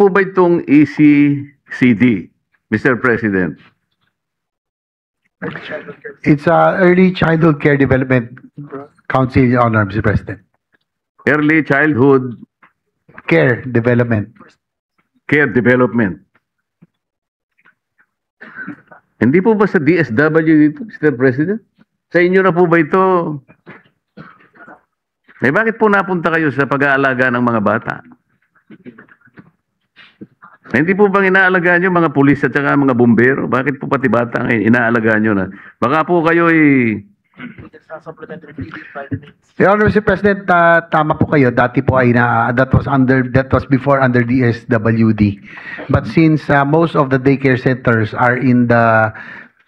po ba itong ECCD, Mr. President? It's Early Childhood Care Development Council, Your Honor, Mr. President. Early Childhood Care Development. Care Development. Hindi po ba sa DSW dito, Mr. President? Sa inyo na po ba ito? Bakit po napunta kayo sa pag-aalaga ng mga bata? Hindi po bang inaalagaan nyo mga pulis at saka mga bumbero? Bakit po pati bata ang inaalagaan nyo na? Baka po kayo Your Honor, Mr. President, tama po kayo. Dati po ay that was before under DSWD. But since most of the daycare centers are in the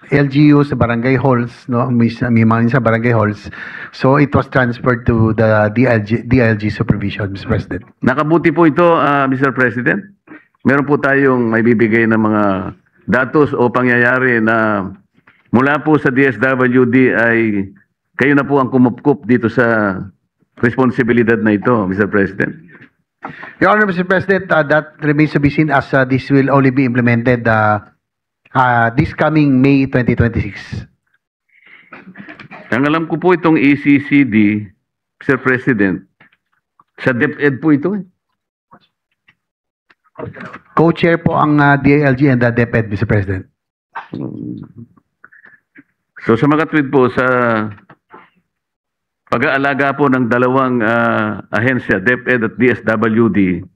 LGUs, barangay halls, no, may mga sa barangay halls, so it was transferred to the DILG supervision, Mr. President. Nakabuti po ito, Mr. President. Meron po tayong may bibigay ng mga datos o pangyayari na mula po sa DSWD ay kayo na po ang kumupkup dito sa responsibilidad na ito, Mr. President. Your Honor, Mr. President, that remains to be seen as this will only be implemented this coming May 2026. Ang alam ko po itong ECCD, Mr. President, sa DepEd po ito eh. Co-chair po ang DILG and the DepEd, Mr. President. So sa mga tweet po sa pag-aalaga po ng dalawang ahensya, DepEd at DSWD,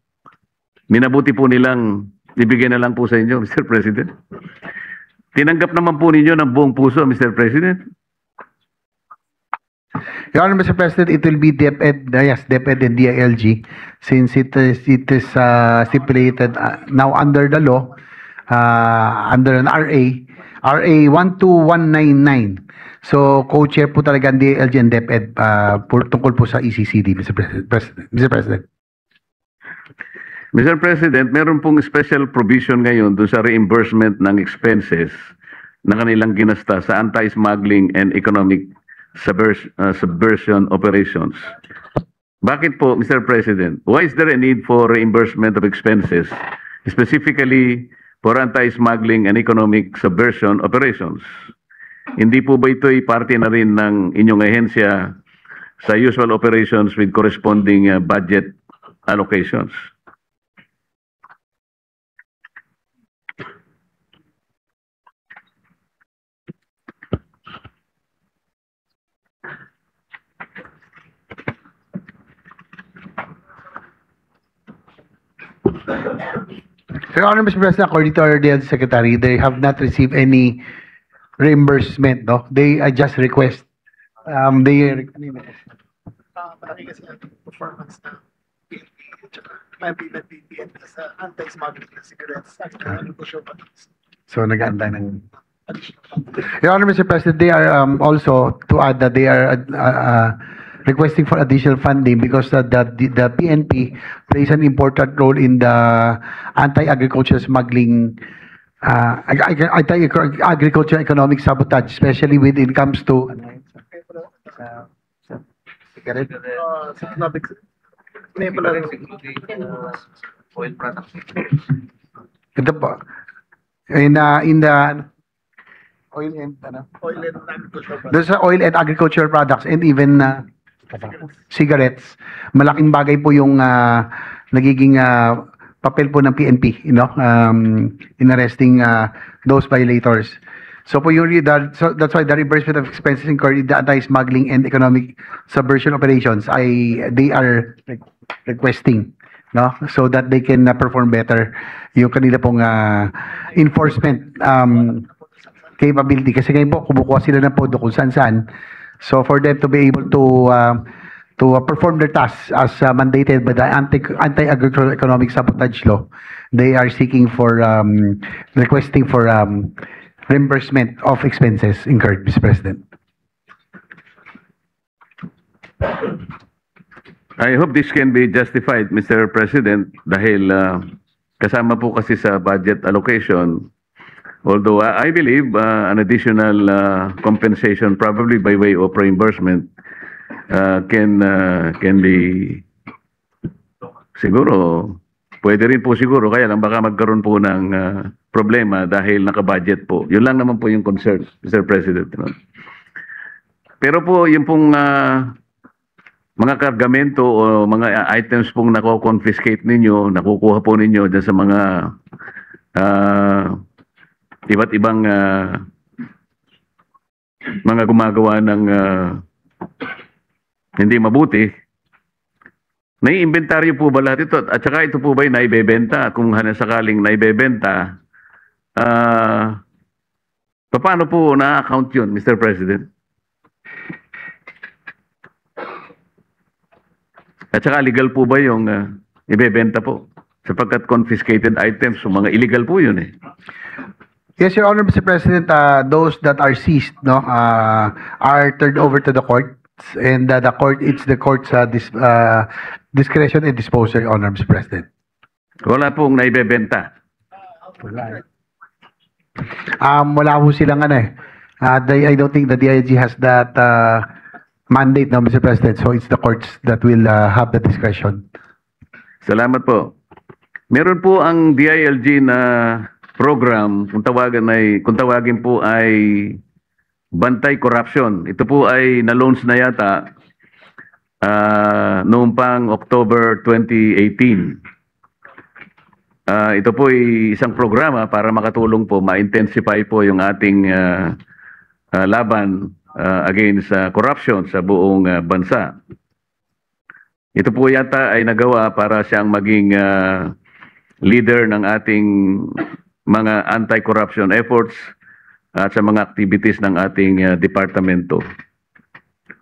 minabuti po nilang ibigay na lang po sa inyo, Mr. President. Tinanggap naman po ninyo ng buong puso, Mr. President. Your Honor, Mr. President, it will be DepEd, yes, DepEd and DILG, since it is stipulated now under the law, under an RA 12199. So, co-chair po talaga ang DILG and DepEd tungkol po sa ECCD, Mr. President. Mr. President, meron pong special provision ngayon doon sa reimbursement ng expenses na kanilang ginasta sa anti-smuggling and economic subversion operations. Bakit po, Mr. President? Why is there a need for reimbursement of expenses, specifically for anti-smuggling and economic subversion operations? Hindi po ba ito'y parte na rin ng inyong ahensya sa usual operations with corresponding budget allocations? Your Honor, Mr. President, according to our DILG Secretary, they have not received any reimbursement, no? They just request. Malaki kasi ang performance na PNP sa anti-smuggling na cigarettes at negosyo pa. So, nag-aantay ng... Your Honor, Mr. President, they are also, to add that they are requesting for additional funding because the PNP plays an important role in the anti-agriculture smuggling, anti-agriculture economic sabotage, especially when it comes to oil products. ito po, in the oil and agricultural products. there's oil and agricultural products and even cigarettes. Malaking bagay po yung nagiging papel po ng PNP, you know, in arresting those violators. So po yung so that's why the reimbursement of expenses incurred in the anti-smuggling and economic subversion operations they are requesting, no, so that they can perform better yung kanila pong enforcement capability, kasi ngayon po kumukuha sila ng pondo kung saan-saan. So for them to be able to perform their tasks as mandated by the anti-agricultural economic sabotage law, they are seeking for requesting for reimbursement of expenses incurred, Mr. President. I hope this can be justified, Mr. President, dahil kasama po kasi sa budget allocation. Although I believe an additional compensation, probably by way of reimbursement, can be siguro Pwede rin po siguro, kaya lang baka magkaroon po ng problema dahil naka-budget po. Yun lang naman po yung concern, Mr. President. No? Pero po, yung pong mga kargamento o mga items pong nako-confiscate ninyo, nakukuha po ninyo dyan sa mga iba't ibang mga gumagawa ng hindi mabuti, nai-inventaryo po ba lahat ito? At saka ito po ba'y naibebenta? Kung sakaling naibebenta, paano po na-account yun, Mr. President? At saka legal po ba yung ibebenta po? Sapagkat confiscated items, so mga illegal po yun eh. Yes, Your Honor, Mr. President, those that are seized, no, are turned over to the court, and the court, it's the court's discretion and disposal, Your Honor, Mr. President. Wala pong naibebenta. Wala po silang ano eh. I don't think the DILG has that mandate, no, Mr. President. So it's the courts that will have the discretion. Salamat po. Meron po ang DILG na program, kung tawagin po ay Bantay Corruption. Ito po ay na-launch na yata noong pang October 2018. Ito po ay isang programa para makatulong po, ma-intensify po yung ating laban against corruption sa buong bansa. Ito po yata ay nagawa para siyang maging leader ng ating mga anti-corruption efforts at sa mga activities ng ating departamento.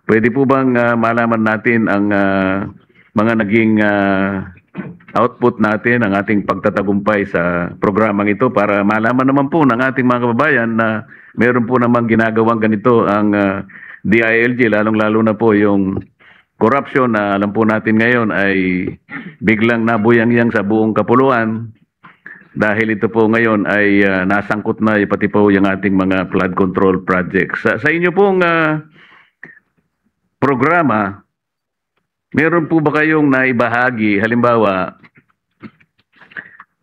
Pwede po bang malaman natin ang mga naging output natin, ang ating pagtatagumpay sa programang ito para malaman naman po ng ating mga kababayan na meron po namang ginagawang ganito ang DILG, lalong-lalo na po yung corruption na alam po natin ngayon ay biglang nabuyang-yang sa buong kapuluan dahil ito po ngayon ay nasangkot na pati po yung ating mga flood control projects. Sa inyo pong programa, meron po ba kayong naibahagi, halimbawa,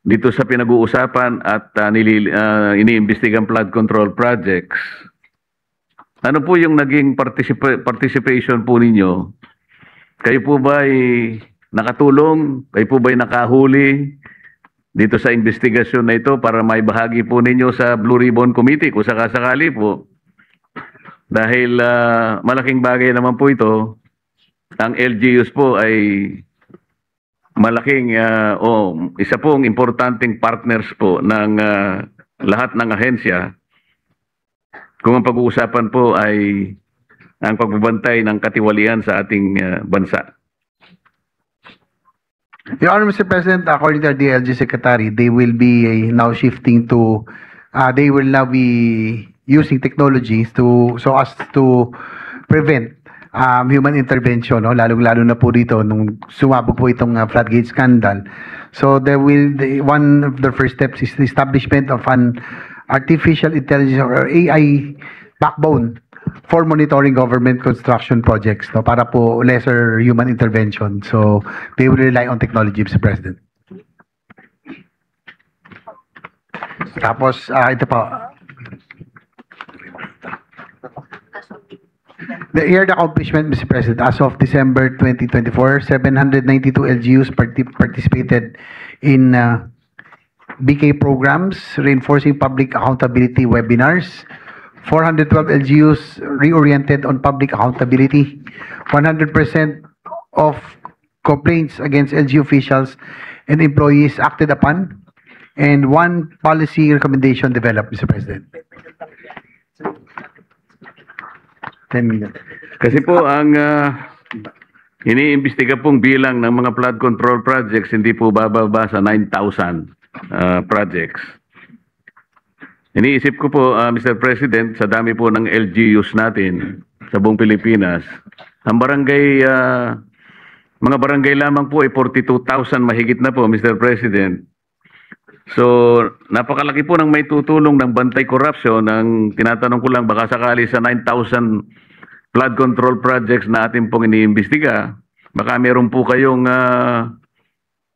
dito sa pinag-uusapan at iniimbestigang flood control projects, ano po yung naging participation po ninyo? Kayo po ba ay nakatulong? Kayo po ba ay nakahuli dito sa investigasyon na ito para may bahagi po ninyo sa Blue Ribbon Committee kung sakasakali po? Dahil malaking bagay naman po ito. Ang LGUs po ay malaking isa pong importanteng partners po ng lahat ng ahensya kung ang pag-uusapan po ay ang pagbabantay ng katiwalian sa ating bansa. Your Honor, Mr. President, according to our DILG Secretary, they will be now shifting to, they will now be using technologies so as to prevent human intervention, no? Lalo na po dito nung sumabog po itong floodgate scandal. So one of the first steps is the establishment of an artificial intelligence or AI backbone for monitoring government construction projects, no? Para po lesser human intervention. So they will rely on technology, Mr. President. Tapos ito po. The year accomplishment, Mr. President, as of December 2024, 792 LGUs participated in BK programs, reinforcing public accountability webinars. 412 LGUs reoriented on public accountability. 100% of complaints against LGU officials and employees acted upon. And one policy recommendation developed, Mr. President. 10 minutes. Kasi po ang iniimbestiga pong bilang ng mga flood control projects hindi po bababa sa 9,000 projects. Iniisip ko po, Mr. President, sa dami po ng LGUs natin sa buong Pilipinas, ang barangay, mga barangay lamang po ay 42,000 mahigit na po, Mr. President. So, napakalaki po ng may tutulong ng Bantay Corruption. Ang tinatanong ko lang, baka sakali sa 9,000 flood control projects na atin pong iniimbestiga, baka meron po kayong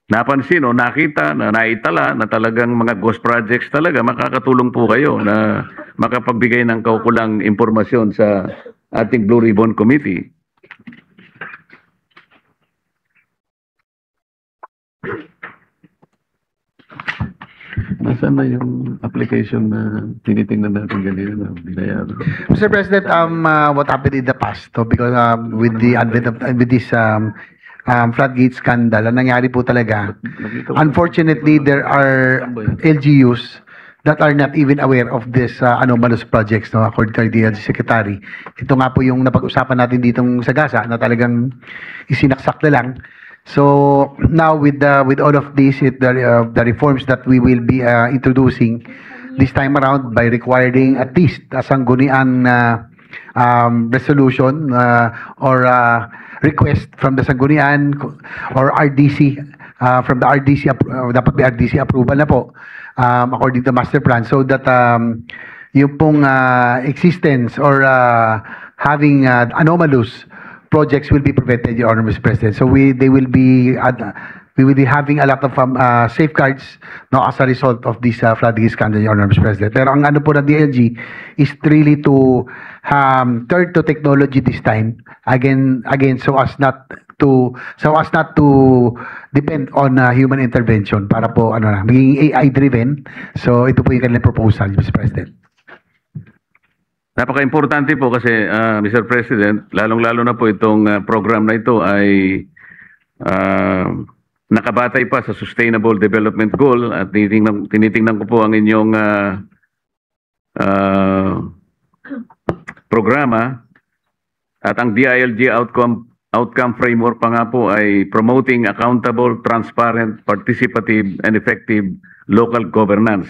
napansin o nakita na naitala na talagang mga ghost projects talaga, makakatulong po kayo na makapagbigay ng kaukulang impormasyon sa ating Blue Ribbon Committee. Nasaan na yung application na tinitingnan natin ganito na binayaran? Mr. President, what happened in the past, so because with the advent of with this floodgate scandal, ang nangyari po talaga, unfortunately, there are LGUs that are not even aware of this anomalous projects, no, according to the DLG Secretary. Ito nga po yung napag-usapan natin ditong sa Gasa na talagang isinaksak na lang. So now with all of this, the reforms that we will be introducing this time around by requiring at least a sanggunian resolution or request from the sanggunian or RDC, from the RDC, dapat may RDC approval na po according to master plan, so that yung pong existence or having anomalous projects will be prevented, Your Honor, Mr. President. So we will be having a lot of safeguards, no, as a result of this flooding scandal, Your Honor, Mr. President. Pero ang ano po ng DLG is really to turn to technology this time again so as not to depend on human intervention para po maging AI driven. So ito po yung kanilang proposal, Mr. President. Napaka-importante po kasi, Mr. President, lalong-lalo na po itong program na ito ay nakabatay pa sa Sustainable Development Goal at tinitingnan ko po ang inyong programa at ang DILG outcome framework pa nga po ay promoting accountable, transparent, participative, and effective local governance.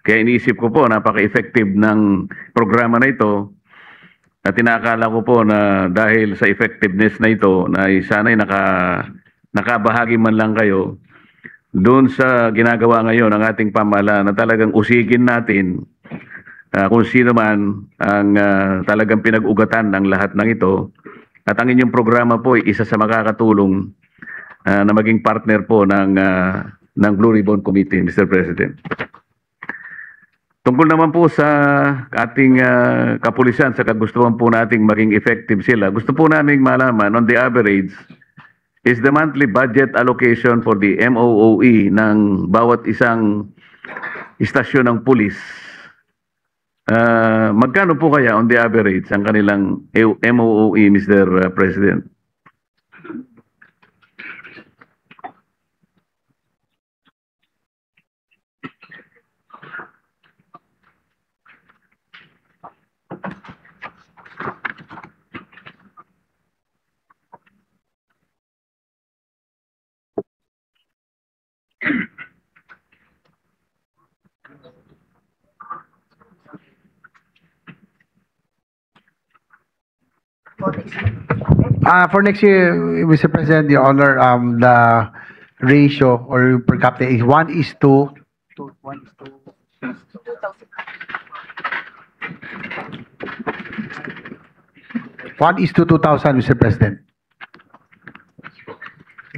Kaya iniisip ko po, napaka-effective ng programa na ito at tinakala ko po na dahil sa effectiveness na ito, na sana'y nakabahagi man lang kayo doon sa ginagawa ngayon ng ating pamahalaan na talagang usigin natin kung sino man ang talagang pinag-ugatan ng lahat ng ito. At ang inyong programa po ay isa sa makakatulong na maging partner po ng Blue Ribbon Committee, Mr. President. Tungkol naman po sa ating kapulisan, sa kagustuhan po nating maging effective sila, gusto po naming malaman, on the average, is the monthly budget allocation for the MOOE ng bawat isang istasyon ng pulis. Magkano po kaya on the average ang kanilang MOOE, Mr. President? For next year, Mr. President, Your Honor, the ratio or per capita is 1:1:2,000, Mr. President.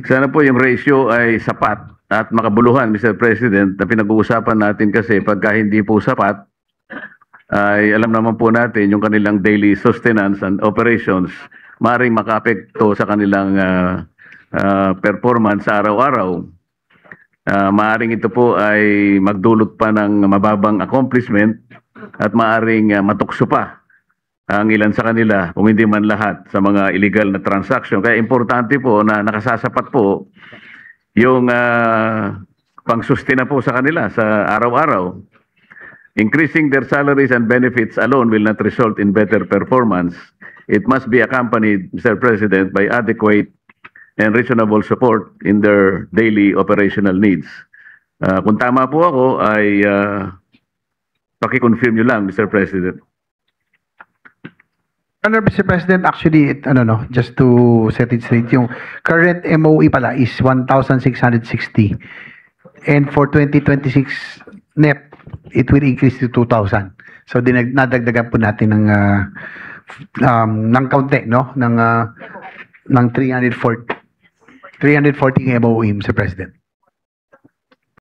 Sana po yung ratio ay sapat at makabuluhan, Mr. President, na pinag-uusapan natin kasi pagka hindi po sapat, ay alam naman po natin yung kanilang daily sustenance and operations maaaring makaapekto sa kanilang performance sa araw-araw. Maaaring ito po ay magdulot pa ng mababang accomplishment at maaaring matukso pa ang ilan sa kanila, kung hindi man lahat, sa mga illegal na transaction. Kaya importante po na nakasasapat po yung pangsustina po sa kanila sa araw-araw. Increasing their salaries and benefits alone will not result in better performance. It must be accompanied, Mr. President, by adequate and reasonable support in their daily operational needs. Kung tama po ako, ay paki-confirm nyo lang, Mr. President. Honor, Mr. President, actually, just to set it straight, yung current MOE pala is 1,660. And for 2026 net, it will increase to 2,000. So, nadagdagan po natin ng kaunti, no? Ng 340 MOE, Mr. President.